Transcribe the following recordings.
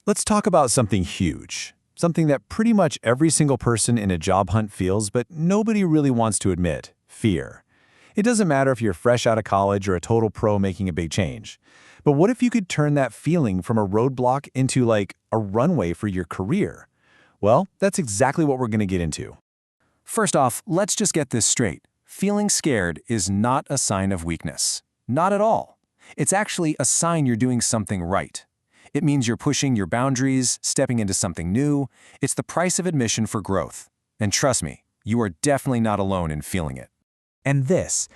Let's talk about something huge, something that pretty much every single person in a job hunt feels, but nobody really wants to admit: fear. It doesn't matter if you're fresh out of college or a total pro making a big change. But what if you could turn that feeling from a roadblock into like a runway for your career? Well, that's exactly what we're going to get into. First off, let's just get this straight. Feeling scared is not a sign of weakness. Not at all. It's actually a sign you're doing something right. It means you're pushing your boundaries, stepping into something new. It's the price of admission for growth. And trust me, you are definitely not alone in feeling it. And this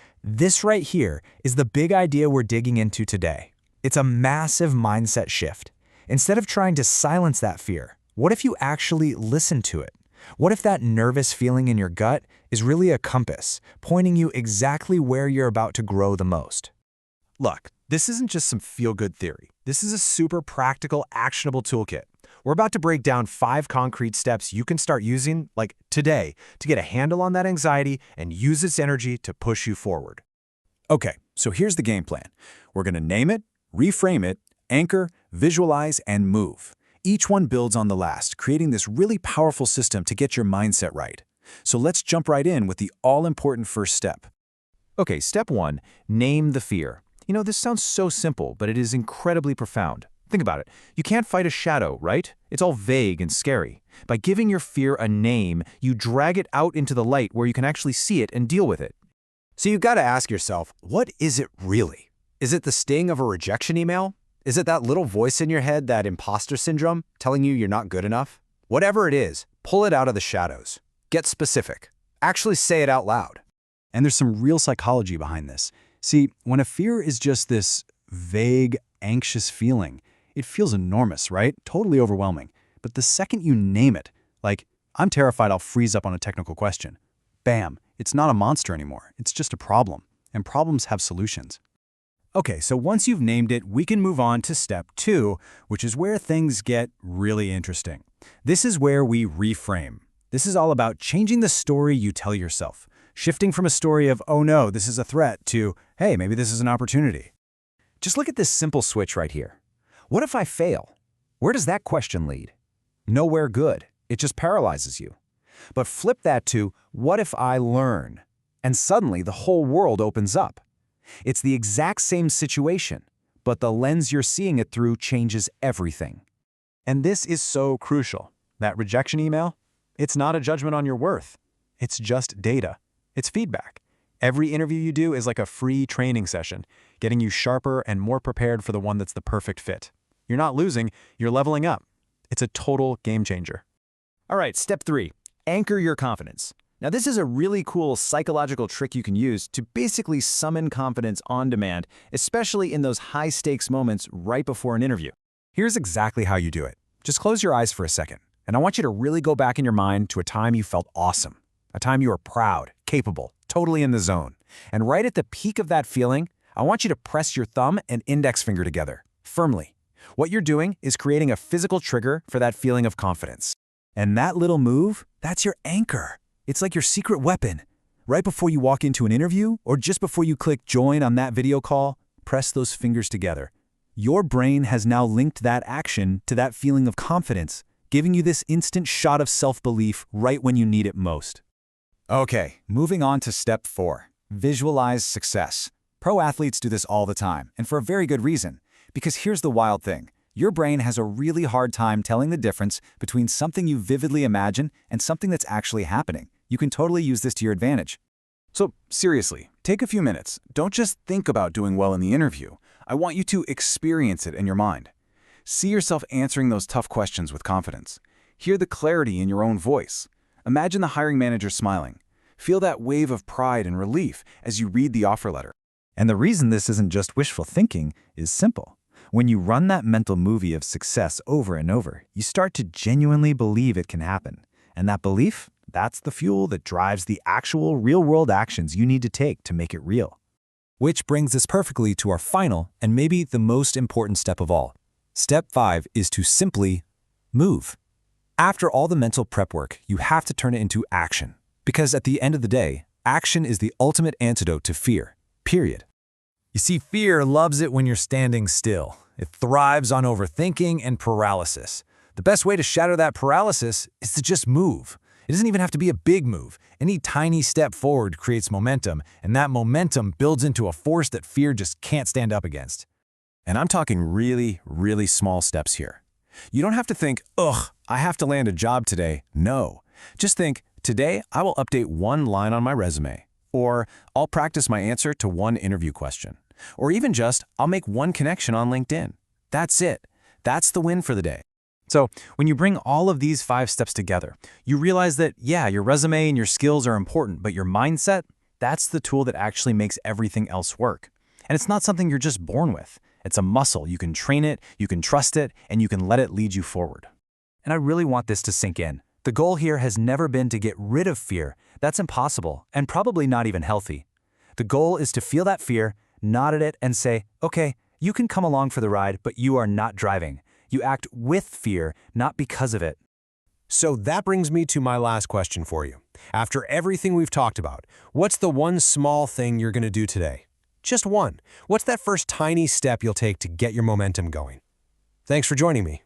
right here is the big idea we're digging into today. It's a massive mindset shift. Instead of trying to silence that fear, what if you actually listen to it? What if that nervous feeling in your gut is really a compass, pointing you exactly where you're about to grow the most? Look, this isn't just some feel-good theory. This is a super practical, actionable toolkit. We're about to break down 5 concrete steps you can start using, like today, to get a handle on that anxiety and use its energy to push you forward. Okay, so here's the game plan. We're going to name it, reframe it, anchor, visualize, and move. Each one builds on the last, creating this really powerful system to get your mindset right. So let's jump right in with the all-important first step. Okay, step 1, name the fear. You know, this sounds so simple, but it is incredibly profound. Think about it. You can't fight a shadow, right? It's all vague and scary. By giving your fear a name, you drag it out into the light where you can actually see it and deal with it. So you've got to ask yourself, what is it really? Is it the sting of a rejection email? Is it that little voice in your head, that imposter syndrome, telling you you're not good enough? Whatever it is, pull it out of the shadows. Get specific. Actually say it out loud. And there's some real psychology behind this. See, when a fear is just this vague, anxious feeling, it feels enormous, right? Totally overwhelming. But the second you name it, like, I'm terrified I'll freeze up on a technical question, bam, it's not a monster anymore. It's just a problem. And problems have solutions. Okay, so once you've named it, we can move on to step 2, which is where things get really interesting. This is where we reframe. This is all about changing the story you tell yourself, shifting from a story of, oh no, this is a threat, to, hey, maybe this is an opportunity. Just look at this simple switch right here. What if I fail? Where does that question lead? Nowhere good. It just paralyzes you. But flip that to, what if I learn? And suddenly the whole world opens up. It's the exact same situation, but the lens you're seeing it through changes everything. And this is so crucial. That rejection email, it's not a judgment on your worth. It's just data. It's feedback. Every interview you do is like a free training session, getting you sharper and more prepared for the one that's the perfect fit. You're not losing, you're leveling up. It's a total game changer. All right, step 3, anchor your confidence. Now, this is a really cool psychological trick you can use to basically summon confidence on demand, especially in those high-stakes moments right before an interview. Here's exactly how you do it. Just close your eyes for a second, and I want you to really go back in your mind to a time you felt awesome, a time you were proud, capable, totally in the zone. And right at the peak of that feeling, I want you to press your thumb and index finger together, firmly. What you're doing is creating a physical trigger for that feeling of confidence. And that little move, that's your anchor. It's like your secret weapon. Right before you walk into an interview, or just before you click join on that video call, press those fingers together. Your brain has now linked that action to that feeling of confidence, giving you this instant shot of self-belief right when you need it most. Okay, moving on to step 4, visualize success. Pro athletes do this all the time, and for a very good reason. Because here's the wild thing. Your brain has a really hard time telling the difference between something you vividly imagine and something that's actually happening. You can totally use this to your advantage. So seriously, take a few minutes. Don't just think about doing well in the interview. I want you to experience it in your mind. See yourself answering those tough questions with confidence. Hear the clarity in your own voice. Imagine the hiring manager smiling. Feel that wave of pride and relief as you read the offer letter. And the reason this isn't just wishful thinking is simple. When you run that mental movie of success over and over, you start to genuinely believe it can happen. And that belief, that's the fuel that drives the actual real-world actions you need to take to make it real. Which brings us perfectly to our final and maybe the most important step of all. Step 5 is to simply move. After all the mental prep work, you have to turn it into action. Because at the end of the day, action is the ultimate antidote to fear, period. You see, fear loves it when you're standing still. It thrives on overthinking and paralysis. The best way to shatter that paralysis is to just move. It doesn't even have to be a big move. Any tiny step forward creates momentum, and that momentum builds into a force that fear just can't stand up against. And I'm talking really, really small steps here. You don't have to think, ugh, I have to land a job today. No. Just think, today I will update one line on my resume. Or I'll practice my answer to one interview question. Or even just, I'll make one connection on LinkedIn. That's it. That's the win for the day. So when you bring all of these 5 steps together, you realize that, yeah, your resume and your skills are important, but your mindset, that's the tool that actually makes everything else work. And it's not something you're just born with. It's a muscle. You can train it, you can trust it, and you can let it lead you forward. And I really want this to sink in. The goal here has never been to get rid of fear. That's impossible, and probably not even healthy. The goal is to feel that fear, nod at it, and say, okay, you can come along for the ride, but you are not driving. You act with fear, not because of it. So that brings me to my last question for you. After everything we've talked about, what's the one small thing you're going to do today? Just one. What's that first tiny step you'll take to get your momentum going? Thanks for joining me.